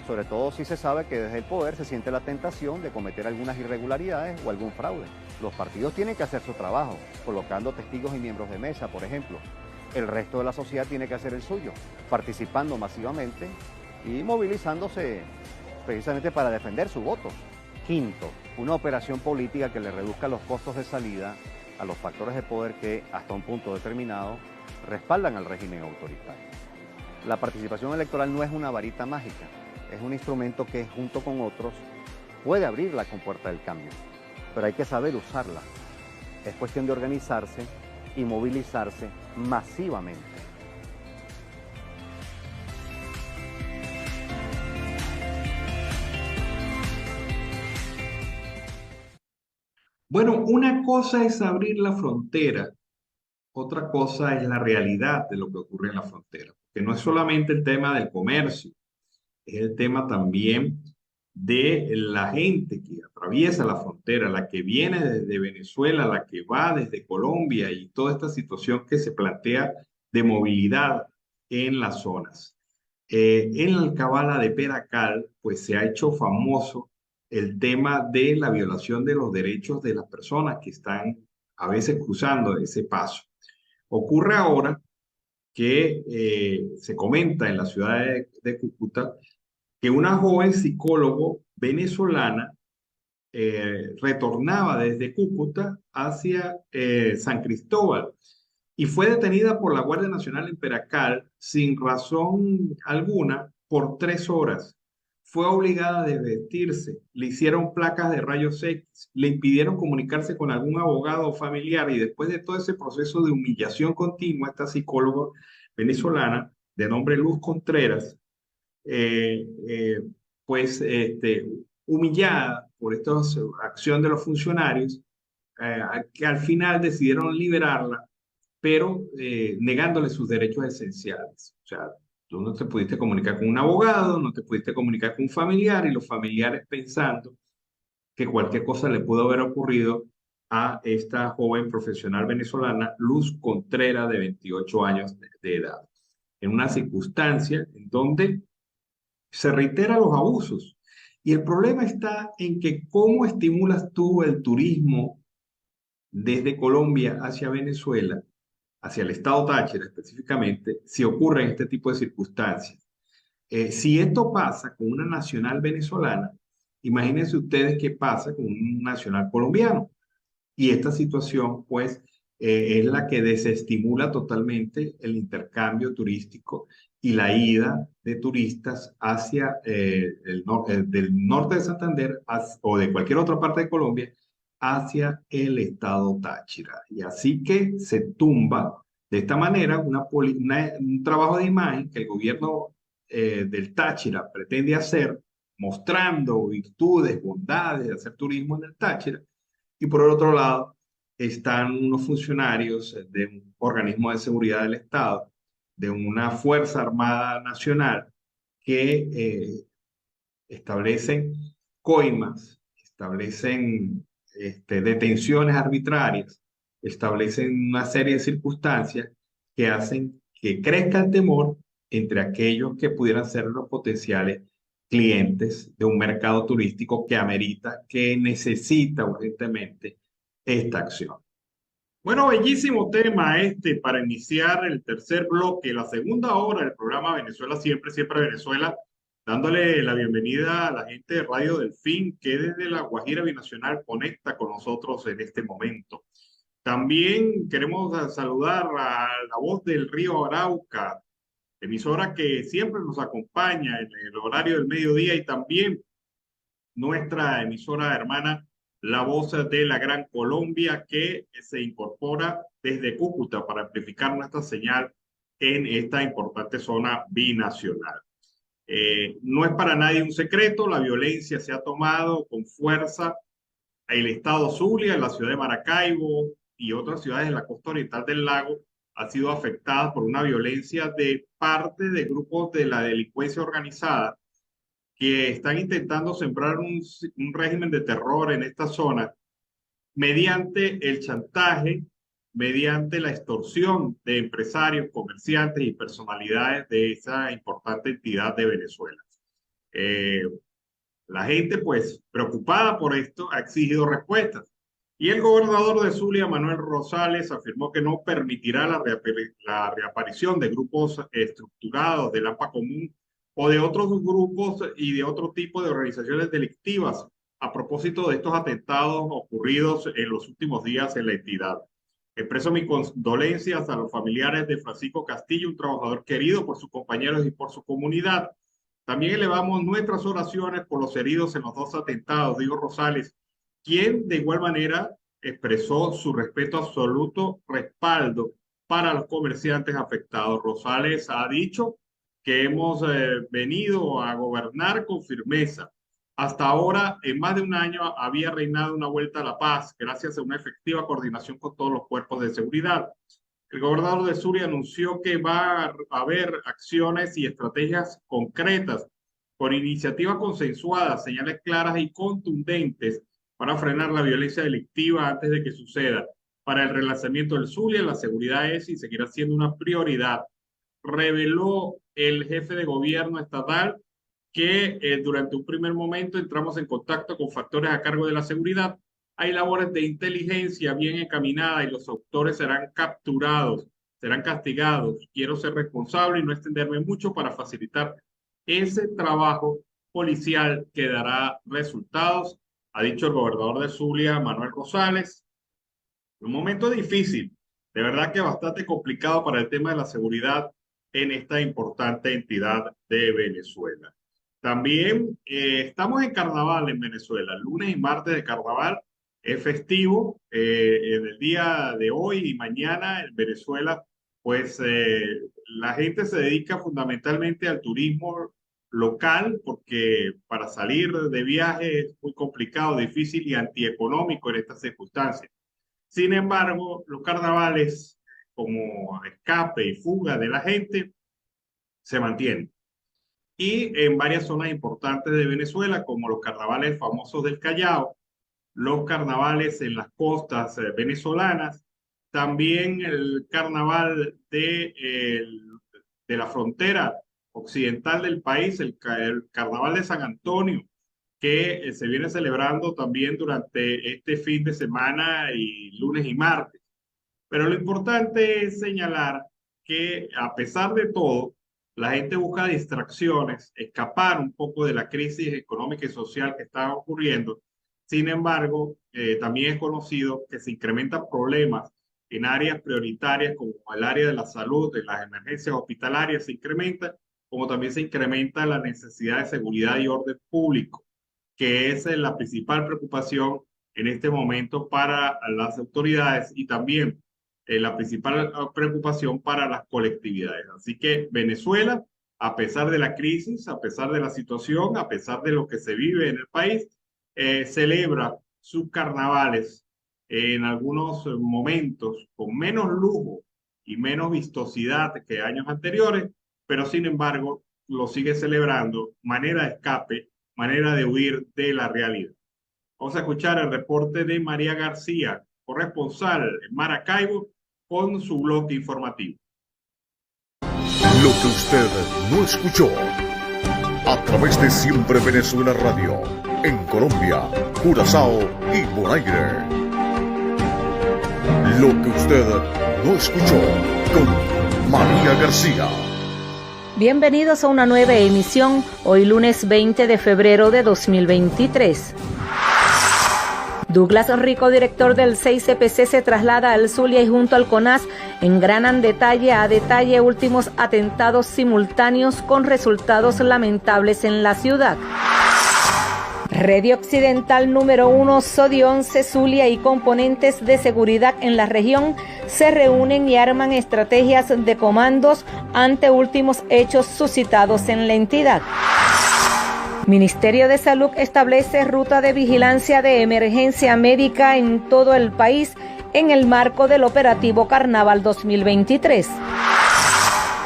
Sobre todo si se sabe que desde el poder se siente la tentación de cometer algunas irregularidades o algún fraude. Los partidos tienen que hacer su trabajo, colocando testigos y miembros de mesa, por ejemplo. El resto de la sociedad tiene que hacer el suyo, participando masivamente y movilizándose precisamente para defender su voto. Quinto, una operación política que le reduzca los costos de salida a los factores de poder que, hasta un punto determinado, respaldan al régimen autoritario. La participación electoral no es una varita mágica, es un instrumento que, junto con otros, puede abrir la compuerta del cambio, pero hay que saber usarla. Es cuestión de organizarse y movilizarse masivamente. Bueno, una cosa es abrir la frontera, otra cosa es la realidad de lo que ocurre en la frontera, que no es solamente el tema del comercio, es el tema también de la gente que atraviesa la frontera, la que viene desde Venezuela, la que va desde Colombia y toda esta situación que se plantea de movilidad en las zonas. En la alcabala de Peracal, pues se ha hecho famoso el tema de la violación de los derechos de las personas que están a veces cruzando ese paso. Ocurre ahora que se comenta en la ciudad de Cúcuta que una joven psicólogo venezolana retornaba desde Cúcuta hacia San Cristóbal y fue detenida por la Guardia Nacional en Peracal sin razón alguna por 3 horas. Fue obligada a desvestirse, le hicieron placas de rayos X, le impidieron comunicarse con algún abogado o familiar y después de todo ese proceso de humillación continua, esta psicóloga venezolana de nombre Luz Contreras, eh, eh, pues humillada por esta acción de los funcionarios, que al final decidieron liberarla, pero negándole sus derechos esenciales. O sea, tú no te pudiste comunicar con un abogado, no te pudiste comunicar con un familiar y los familiares pensando que cualquier cosa le pudo haber ocurrido a esta joven profesional venezolana, Luz Contreras, de 28 años de edad, en una circunstancia en donde se reiteran los abusos. Y el problema está en que cómo estimulas tú el turismo desde Colombia hacia Venezuela, hacia el estado Táchira específicamente, si ocurren este tipo de circunstancias. Si esto pasa con una nacional venezolana, imagínense ustedes qué pasa con un nacional colombiano. Y esta situación, pues, es la que desestimula totalmente el intercambio turístico y la ida de turistas hacia del norte de Santander o de cualquier otra parte de Colombia hacia el estado Táchira. Y así que se tumba de esta manera un trabajo de imagen que el gobierno del Táchira pretende hacer, mostrando virtudes, bondades de hacer turismo en el Táchira. Y por el otro lado están unos funcionarios de un organismo de seguridad del Estado, de una Fuerza Armada Nacional, que establecen coimas, establecen detenciones arbitrarias, establecen una serie de circunstancias que hacen que crezca el temor entre aquellos que pudieran ser los potenciales clientes de un mercado turístico que amerita, que necesita urgentemente esta acción. Bueno, bellísimo tema para iniciar el tercer bloque, la segunda hora del programa Venezuela Siempre, Siempre Venezuela, dándole la bienvenida a la gente de Radio Delfín, que desde la Guajira Binacional conecta con nosotros en este momento. También queremos saludar a La Voz del Río Arauca, emisora que siempre nos acompaña en el horario del mediodía, y también nuestra emisora hermana La Voz de la Gran Colombia, que se incorpora desde Cúcuta para amplificar nuestra señal en esta importante zona binacional. No es para nadie un secreto, la violencia se ha tomado con fuerza. El estado Zulia, la ciudad de Maracaibo y otras ciudades de la costa oriental del lago ha sido afectada por una violencia de parte de grupos de la delincuencia organizada que están intentando sembrar un régimen de terror en esta zona mediante el chantaje, mediante la extorsión de empresarios, comerciantes y personalidades de esa importante entidad de Venezuela. La gente, pues, preocupada por esto, ha exigido respuestas. Y el gobernador de Zulia, Manuel Rosales, afirmó que no permitirá la reaparición de grupos estructurados del AMPA Común o de otros grupos y de otro tipo de organizaciones delictivas a propósito de estos atentados ocurridos en los últimos días en la entidad. Expreso mis condolencias a los familiares de Francisco Castillo, un trabajador querido por sus compañeros y por su comunidad. También elevamos nuestras oraciones por los heridos en los dos atentados, dijo Rosales, quien de igual manera expresó su respeto absoluto respaldo para los comerciantes afectados. Rosales ha dicho que hemos venido a gobernar con firmeza. Hasta ahora, en más de un año, había reinado una vuelta a la paz gracias a una efectiva coordinación con todos los cuerpos de seguridad. El gobernador de Zulia anunció que va a haber acciones y estrategias concretas con iniciativas consensuadas, señales claras y contundentes para frenar la violencia delictiva antes de que suceda. Para el relanzamiento del Zulia, la seguridad es y seguirá siendo una prioridad. Reveló el jefe de gobierno estatal que durante un primer momento entramos en contacto con factores a cargo de la seguridad. Hay labores de inteligencia bien encaminadas y los autores serán capturados, serán castigados. Quiero ser responsable y no extenderme mucho para facilitar ese trabajo policial que dará resultados, ha dicho el gobernador de Zulia, Manuel Rosales. Un momento difícil, de verdad que bastante complicado para el tema de la seguridad en esta importante entidad de Venezuela. También estamos en carnaval en Venezuela, lunes y martes de carnaval. Es festivo en el día de hoy y mañana en Venezuela, pues la gente se dedica fundamentalmente al turismo local porque para salir de viaje es muy complicado, difícil y antieconómico en estas circunstancias. Sin embargo, los carnavales como escape y fuga de la gente se mantienen. Y en varias zonas importantes de Venezuela, como los carnavales famosos del Callao, los carnavales en las costas venezolanas, también el carnaval de la frontera occidental del país, el carnaval de San Antonio, que se viene celebrando también durante este fin de semana y lunes y martes. Pero lo importante es señalar que a pesar de todo, la gente busca distracciones, escapar un poco de la crisis económica y social que está ocurriendo. Sin embargo, también es conocido que se incrementan problemas en áreas prioritarias como el área de la salud, de las emergencias hospitalarias se incrementa, como también se incrementa la necesidad de seguridad y orden público, que es la principal preocupación en este momento para las autoridades y también la principal preocupación para las colectividades. Así que Venezuela, a pesar de la crisis, a pesar de la situación, a pesar de lo que se vive en el país, celebra sus carnavales en algunos momentos con menos lujo y menos vistosidad que años anteriores, pero sin embargo lo sigue celebrando, manera de escape, manera de huir de la realidad. Vamos a escuchar el reporte de María García, corresponsal en Maracaibo, con su bloque informativo. Lo que usted no escuchó a través de Siempre Venezuela Radio, en Colombia, Curazao y Bonaire. Lo que usted no escuchó con María García. Bienvenidos a una nueva emisión, hoy lunes 20 de febrero de 2023. Douglas Rico, director del 6CPC, se traslada al Zulia y junto al CONAS engranan detalle a detalle últimos atentados simultáneos con resultados lamentables en la ciudad. Red Occidental número 1, SODI 11, Zulia y componentes de seguridad en la región se reúnen y arman estrategias de comandos ante últimos hechos suscitados en la entidad. Ministerio de Salud establece ruta de vigilancia de emergencia médica en todo el país en el marco del operativo Carnaval 2023.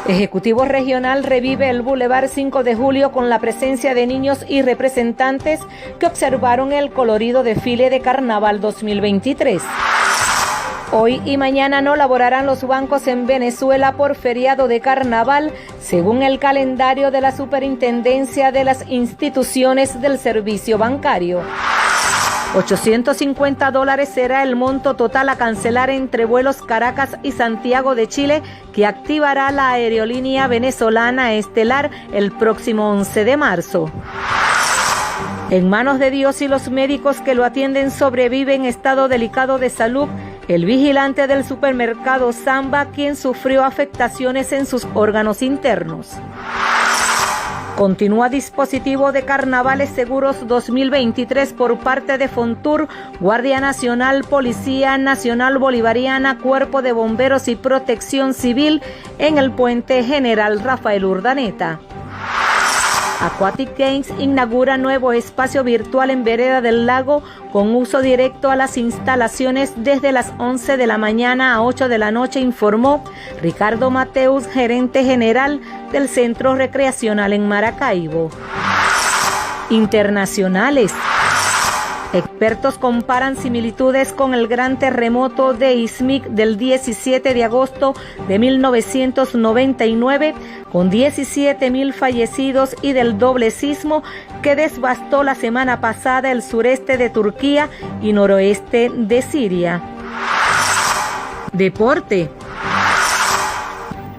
Ejecutivo Regional revive el Boulevard 5 de Julio con la presencia de niños y representantes que observaron el colorido desfile de Carnaval 2023. Hoy y mañana no laborarán los bancos en Venezuela por feriado de Carnaval, según el calendario de la Superintendencia de las Instituciones del Servicio Bancario. $850 será el monto total a cancelar entre vuelos Caracas y Santiago de Chile, que activará la aerolínea venezolana Estelar el próximo 11 de marzo. En manos de Dios y los médicos que lo atienden sobrevive en estado delicado de salud el vigilante del supermercado Samba, quien sufrió afectaciones en sus órganos internos. Continúa dispositivo de Carnavales Seguros 2023 por parte de Fontur, Guardia Nacional, Policía Nacional Bolivariana, Cuerpo de Bomberos y Protección Civil en el Puente General Rafael Urdaneta. Aquatic Games inaugura nuevo espacio virtual en Vereda del Lago con uso directo a las instalaciones desde las 11 de la mañana a 8 de la noche, informó Ricardo Mateus, gerente general del Centro Recreacional en Maracaibo. Internacionales. Expertos comparan similitudes con el gran terremoto de Izmik del 17 de agosto de 1999, con 17.000 fallecidos, y del doble sismo que devastó la semana pasada el sureste de Turquía y noroeste de Siria. Deporte.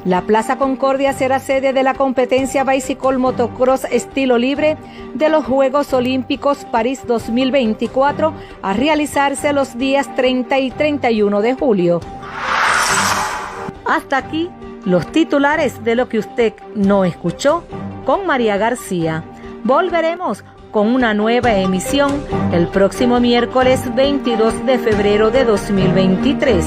La Plaza Concordia será sede de la competencia Bicycle Motocross estilo libre de los Juegos Olímpicos París 2024, a realizarse los días 30 y 31 de julio. Hasta aquí los titulares de lo que usted no escuchó con María García. Volveremos con una nueva emisión el próximo miércoles 22 de febrero de 2023.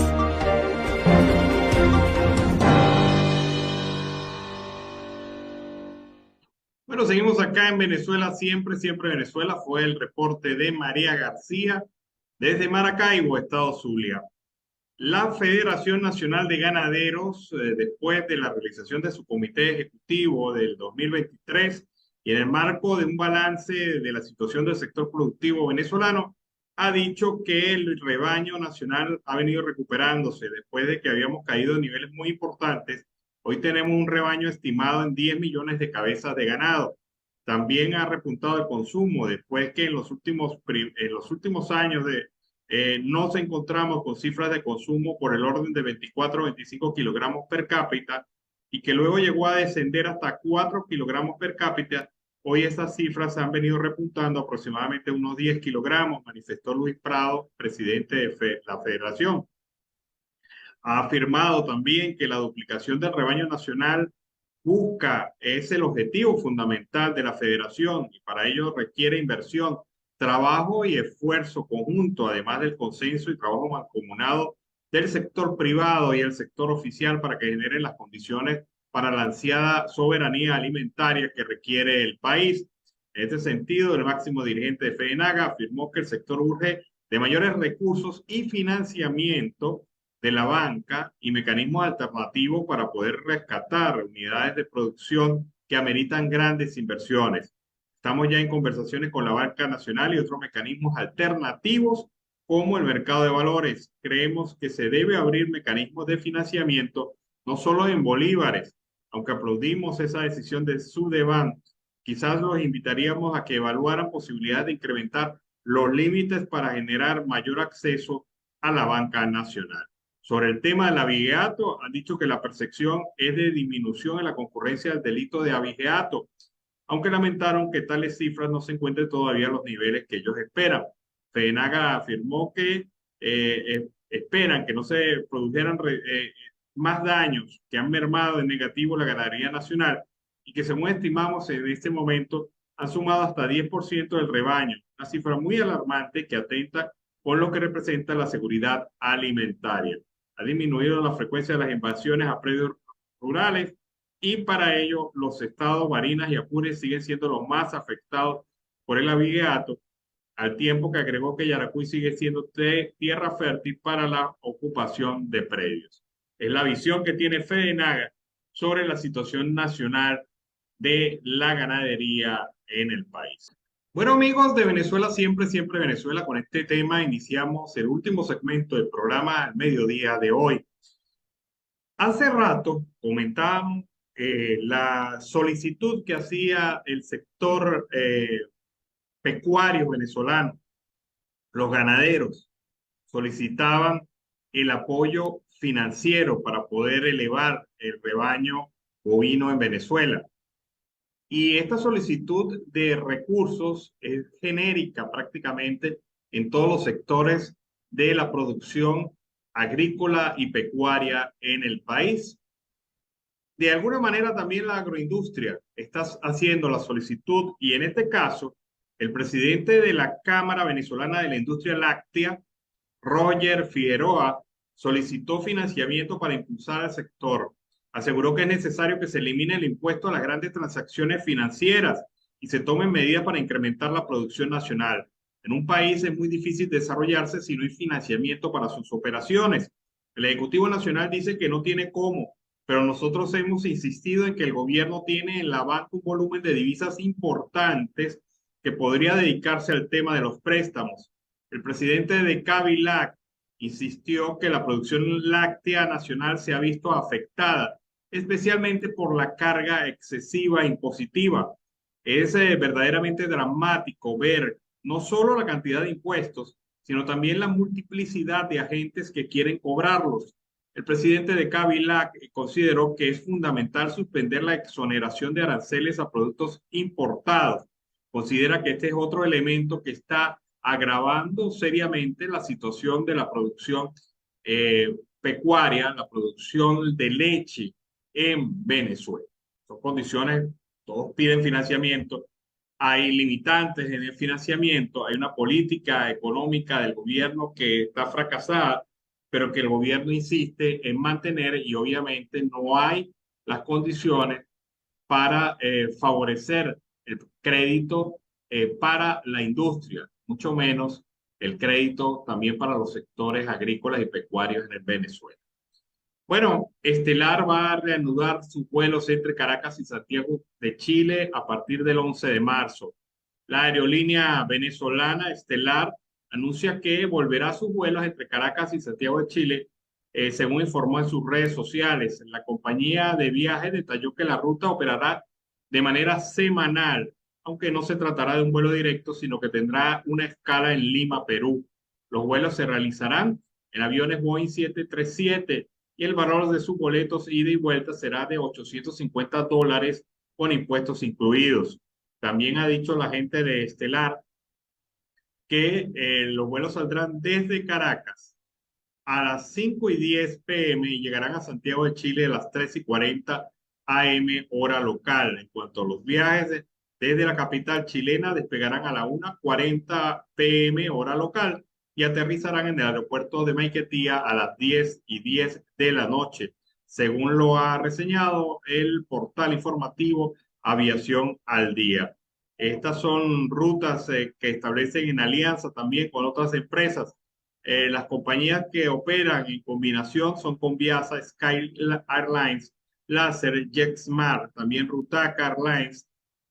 Bueno, seguimos acá en Venezuela, siempre Venezuela. Fue el reporte de María García desde Maracaibo, estado Zulia. La Federación Nacional de Ganaderos, después de la realización de su comité ejecutivo del 2023 y en el marco de un balance de la situación del sector productivo venezolano, ha dicho que el rebaño nacional ha venido recuperándose después de que habíamos caído a niveles muy importantes. Hoy tenemos un rebaño estimado en 10 millones de cabezas de ganado. También ha repuntado el consumo después que en los últimos años nos encontramos con cifras de consumo por el orden de 24 o 25 kilogramos per cápita, y que luego llegó a descender hasta 4 kilogramos per cápita. Hoy esas cifras han venido repuntando aproximadamente unos 10 kilogramos, manifestó Luis Prado, presidente de la Federación. Ha afirmado también que la duplicación del rebaño nacional es el objetivo fundamental de la Federación, y para ello requiere inversión, trabajo y esfuerzo conjunto, además del consenso y trabajo mancomunado del sector privado y el sector oficial, para que generen las condiciones para la ansiada soberanía alimentaria que requiere el país. En este sentido, el máximo dirigente de FEDENAGA afirmó que el sector urge de mayores recursos y financiamiento de la banca y mecanismos alternativos para poder rescatar unidades de producción que ameritan grandes inversiones. Estamos ya en conversaciones con la banca nacional y otros mecanismos alternativos como el mercado de valores. Creemos que se debe abrir mecanismos de financiamiento no solo en bolívares, aunque aplaudimos esa decisión de Sudeban. Quizás los invitaríamos a que evaluaran posibilidades de incrementar los límites para generar mayor acceso a la banca nacional. Sobre el tema del abigeato, han dicho que la percepción es de disminución en la concurrencia del delito de abigeato, aunque lamentaron que tales cifras no se encuentren todavía a los niveles que ellos esperan. FEDENAGA afirmó que esperan que no se produjeran más daños que han mermado en negativo la ganadería nacional, y que, según estimamos en este momento, han sumado hasta 10% del rebaño, una cifra muy alarmante que atenta con lo que representa la seguridad alimentaria. Ha disminuido la frecuencia de las invasiones a predios rurales, y para ello los estados Barinas y Apure siguen siendo los más afectados por el abigeato, al tiempo que agregó que Yaracuy sigue siendo tierra fértil para la ocupación de predios. Es la visión que tiene FEDENAGA sobre la situación nacional de la ganadería en el país. Bueno, amigos de Venezuela, siempre, siempre Venezuela, con este tema iniciamos el último segmento del programa al mediodía de hoy. Hace rato comentábamos la solicitud que hacía el sector pecuario venezolano. Los ganaderos solicitaban el apoyo financiero para poder elevar el rebaño bovino en Venezuela. Y esta solicitud de recursos es genérica prácticamente en todos los sectores de la producción agrícola y pecuaria en el país. De alguna manera también la agroindustria está haciendo la solicitud y en este caso el presidente de la Cámara Venezolana de la Industria Láctea, Roger Figueroa, solicitó financiamiento para impulsar al sector. Aseguró que es necesario que se elimine el impuesto a las grandes transacciones financieras y se tomen medidas para incrementar la producción nacional. En un país es muy difícil desarrollarse si no hay financiamiento para sus operaciones. El Ejecutivo Nacional dice que no tiene cómo, pero nosotros hemos insistido en que el gobierno tiene en la banca un volumen de divisas importantes que podría dedicarse al tema de los préstamos. El presidente de Cabilac insistió que la producción láctea nacional se ha visto afectada, especialmente por la carga excesiva impositiva. Es verdaderamente dramático ver no solo la cantidad de impuestos, sino también la multiplicidad de agentes que quieren cobrarlos. El presidente de Cabilac consideró que es fundamental suspender la exoneración de aranceles a productos importados. Considera que este es otro elemento que está agravando seriamente la situación de la producción pecuaria, la producción de leche en Venezuela. Son condiciones, todos piden financiamiento, hay limitantes en el financiamiento, hay una política económica del gobierno que está fracasada, pero que el gobierno insiste en mantener y obviamente no hay las condiciones para favorecer el crédito para la industria, mucho menos el crédito también para los sectores agrícolas y pecuarios en Venezuela. Bueno, Estelar va a reanudar sus vuelos entre Caracas y Santiago de Chile a partir del 11 de marzo. La aerolínea venezolana Estelar anuncia que volverá a sus vuelos entre Caracas y Santiago de Chile, según informó en sus redes sociales. La compañía de viajes detalló que la ruta operará de manera semanal, aunque no se tratará de un vuelo directo, sino que tendrá una escala en Lima, Perú. Los vuelos se realizarán en aviones Boeing 737 y el valor de sus boletos ida y vuelta será de $850 con impuestos incluidos. También ha dicho la gente de Estelar que los vuelos saldrán desde Caracas a las 5:10 p.m. y llegarán a Santiago de Chile a las 3:40 a.m. hora local. En cuanto a los viajes desde la capital chilena, despegarán a las 1:40 p.m. hora local y aterrizarán en el aeropuerto de Maiquetía a las 10:10 de la noche, según lo ha reseñado el portal informativo Aviación al Día. Estas son rutas que establecen en alianza también con otras empresas. Las compañías que operan en combinación son Conviasa, Sky Airlines, Laser, JetSmart, también Rutaca Airlines,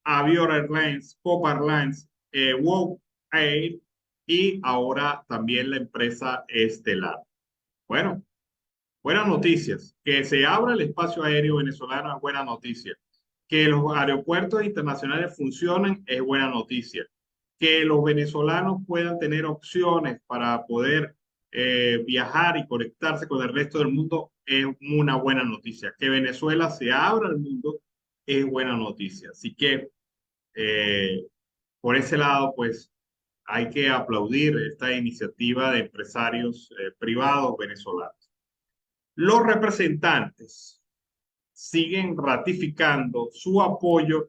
Avior Airlines, Copa Airlines, WOW Air y ahora también la empresa Estelar. Bueno, buenas noticias. Que se abra el espacio aéreo venezolano es buena noticia. Que los aeropuertos internacionales funcionen es buena noticia. Que los venezolanos puedan tener opciones para poder viajar y conectarse con el resto del mundo es una buena noticia. Que Venezuela se abra al mundo es buena noticia. Así que por ese lado, pues hay que aplaudir esta iniciativa de empresarios privados venezolanos. Los representantes siguen ratificando su apoyo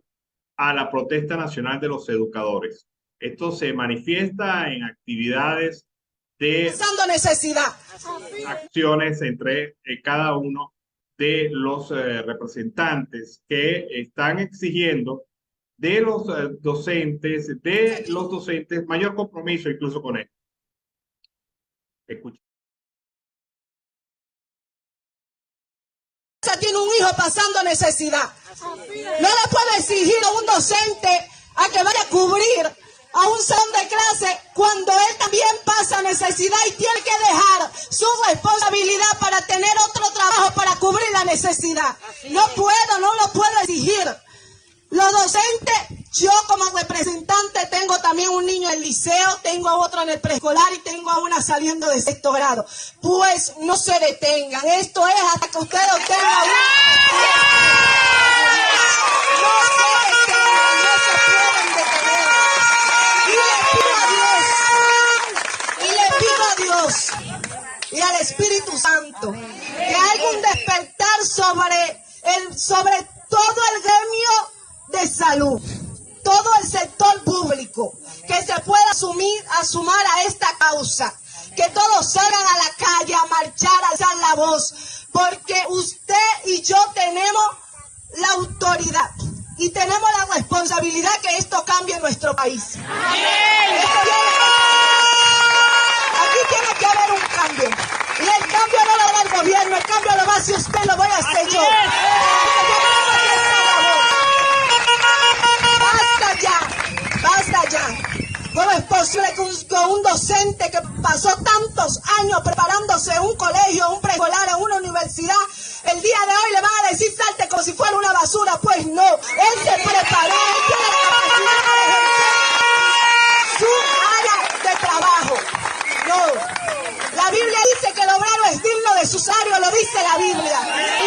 a la protesta nacional de los educadores. Esto se manifiesta en actividades de acciones entre cada uno de los representantes que están exigiendo de los docentes, mayor compromiso incluso con esto. Escucha. tiene un hijo pasando necesidad. No le puede exigir a un docente a que vaya a cubrir a un salón de clase cuando él también pasa necesidad y tiene que dejar su responsabilidad para tener otro trabajo para cubrir la necesidad. No lo puedo exigir. Los docentes, yo como representante tengo también un niño en el liceo, tengo otro en el preescolar y tengo a una saliendo de 6º grado. Pues no se detengan, esto es hasta que ustedes obtengan un... No se detengan, no se pueden detener. Y le pido a Dios y al Espíritu Santo que haya un despertar sobre todo el gremio de salud, todo el sector público, que se pueda sumar a esta causa, que todos salgan a la calle a marchar, a alzar la voz, porque usted y yo tenemos la autoridad y tenemos la responsabilidad que esto cambie en nuestro país. Aquí tiene que haber un cambio, y el cambio no lo da el gobierno, el cambio lo va a hacer usted, lo voy a hacer yo. Basta ya. ¿Cómo es posible que un docente que pasó tantos años preparándose en un colegio, un preescolar, en una universidad, el día de hoy le van a decir salte como si fuera una basura? Pues no, él se preparó, él tiene la capacidad de ejercer su área de trabajo. No, la Biblia dice que el obrero es digno de su salario, lo dice la Biblia.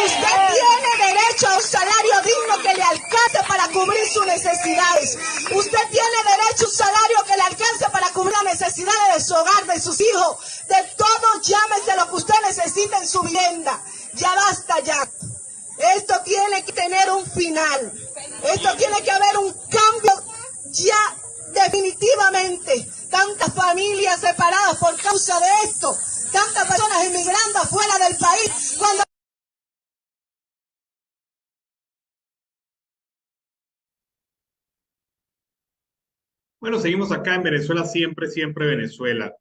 Usted tiene derecho a un salario digno que le alcance para cubrir sus necesidades. Usted tiene derecho a un salario que le alcance para cubrir las necesidades de su hogar, de sus hijos, de todo, llámese lo que usted necesite en su vivienda. Ya basta ya. Esto tiene que tener un final. Esto tiene que haber un cambio ya definitivamente. Tantas familias separadas por causa de esto, tantas personas emigrando afuera del país, cuando... Bueno, seguimos acá en Venezuela, siempre Venezuela.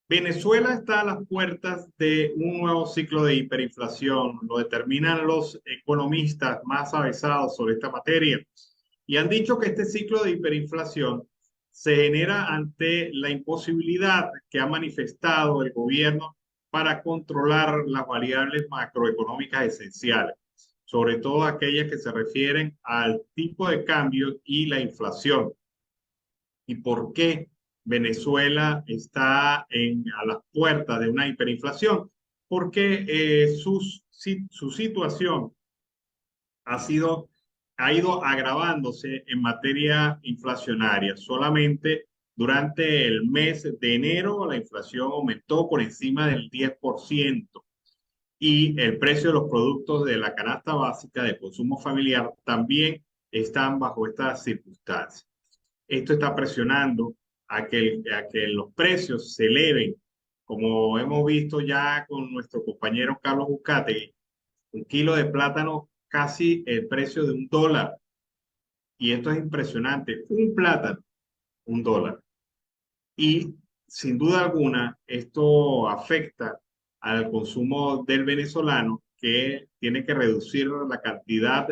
Venezuela está a las puertas de un nuevo ciclo de hiperinflación, lo determinan los economistas más avesados sobre esta materia, y han dicho que este ciclo de hiperinflación se genera ante la imposibilidad que ha manifestado el gobierno para controlar las variables macroeconómicas esenciales, sobre todo aquellas que se refieren al tipo de cambio y la inflación. ¿Y por qué Venezuela está a las puertas de una hiperinflación? Porque su situación ha ido agravándose en materia inflacionaria. Solamente durante el mes de enero la inflación aumentó por encima del 10% y el precio de los productos de la canasta básica de consumo familiar también están bajo estas circunstancias. Esto está presionando a que los precios se eleven, como hemos visto ya con nuestro compañero Carlos Buscategui, un kilo de plátano casi el precio de $1. Y esto es impresionante, un plátano, $1. Y sin duda alguna, esto afecta al consumo del venezolano, que tiene que reducir la cantidad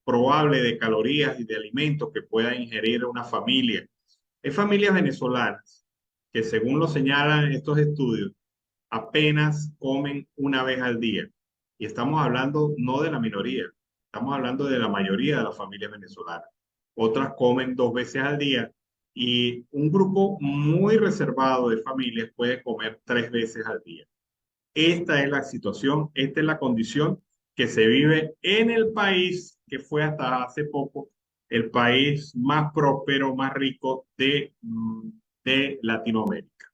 probable de calorías y de alimentos que pueda ingerir una familia. Hay familias venezolanas que, según lo señalan estos estudios, apenas comen una vez al día. Y estamos hablando no de la minoría, estamos hablando de la mayoría de las familias venezolanas. Otras comen 2 veces al día y un grupo muy reservado de familias puede comer 3 veces al día. Esta es la situación, esta es la condición que se vive en el país que fue hasta hace poco el país más próspero, más rico de Latinoamérica.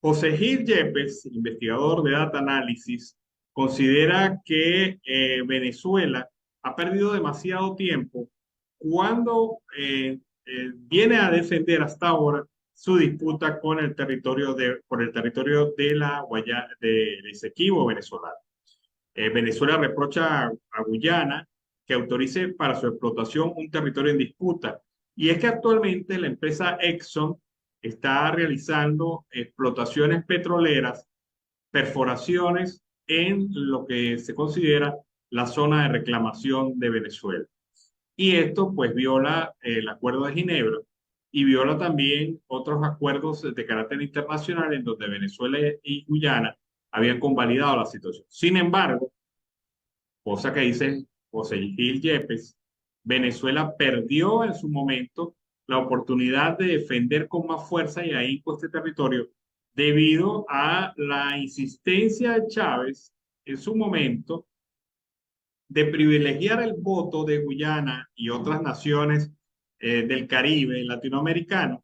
José Gil Yepes, investigador de Data Analysis, considera que Venezuela ha perdido demasiado tiempo cuando viene a defender hasta ahora su disputa con el territorio por el territorio del Esequibo venezolano. Venezuela reprocha a Guyana que autorice para su explotación un territorio en disputa. Y es que actualmente la empresa Exxon está realizando explotaciones petroleras, perforaciones en lo que se considera la zona de reclamación de Venezuela. Y esto pues viola el Acuerdo de Ginebra y viola también otros acuerdos de carácter internacional en donde Venezuela y Guyana habían convalidado la situación. Sin embargo, cosa que dice José Gil Yepes, Venezuela perdió en su momento la oportunidad de defender con más fuerza y ahínco este territorio debido a la insistencia de Chávez en su momento de privilegiar el voto de Guyana y otras naciones del Caribe latinoamericano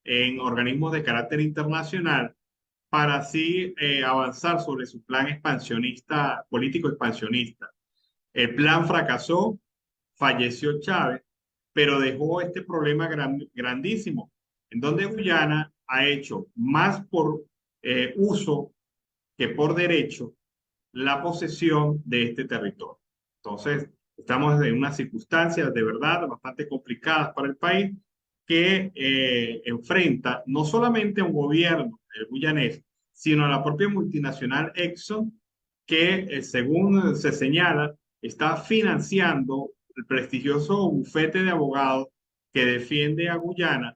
en organismos de carácter internacional para así avanzar sobre su plan expansionista, político expansionista. El plan fracasó, falleció Chávez, pero dejó este problema grandísimo, en donde Guyana ha hecho más por uso que por derecho la posesión de este territorio. Entonces, estamos en unas circunstancias de verdad bastante complicadas para el país que enfrenta no solamente a un gobierno, el guyanés, sino a la propia multinacional Exxon, que según se señala, está financiando el prestigioso bufete de abogados que defiende a Guyana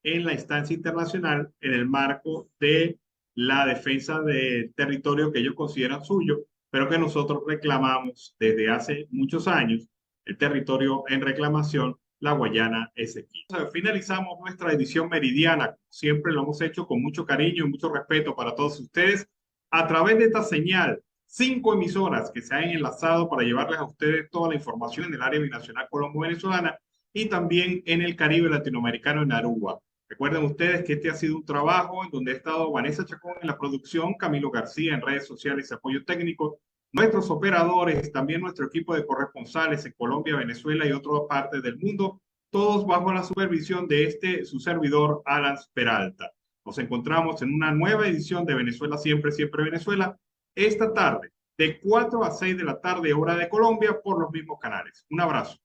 en la instancia internacional en el marco de la defensa del territorio que ellos consideran suyo, pero que nosotros reclamamos desde hace muchos años, el territorio en reclamación, la Guayana Esequiba. Finalizamos nuestra edición meridiana, como siempre lo hemos hecho con mucho cariño y mucho respeto para todos ustedes, a través de esta señal, 5 emisoras que se han enlazado para llevarles a ustedes toda la información en el área binacional colombo-venezolana y también en el Caribe latinoamericano, en Aruba. Recuerden ustedes que este ha sido un trabajo en donde ha estado Vanessa Chacón en la producción, Camilo García en redes sociales y apoyo técnico, nuestros operadores, también nuestro equipo de corresponsales en Colombia, Venezuela y otras partes del mundo, todos bajo la supervisión de su servidor, Alan Peralta. Nos encontramos en una nueva edición de Venezuela Siempre, Siempre Venezuela, esta tarde, de 4 a 6 de la tarde, hora de Colombia, por los mismos canales. Un abrazo.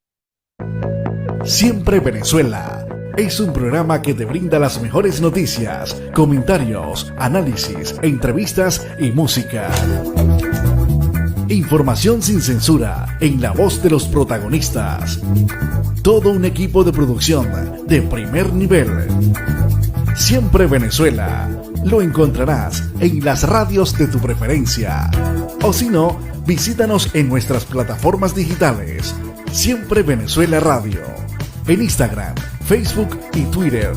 Siempre Venezuela es un programa que te brinda las mejores noticias, comentarios, análisis, entrevistas y música. Información sin censura en la voz de los protagonistas. Todo un equipo de producción de primer nivel. Siempre Venezuela. Lo encontrarás en las radios de tu preferencia. O si no, visítanos en nuestras plataformas digitales. Siempre Venezuela Radio. En Instagram, Facebook y Twitter.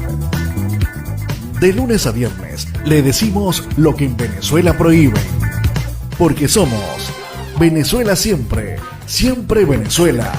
De lunes a viernes le decimos lo que en Venezuela prohíben. Porque somos Venezuela Siempre, Siempre Venezuela.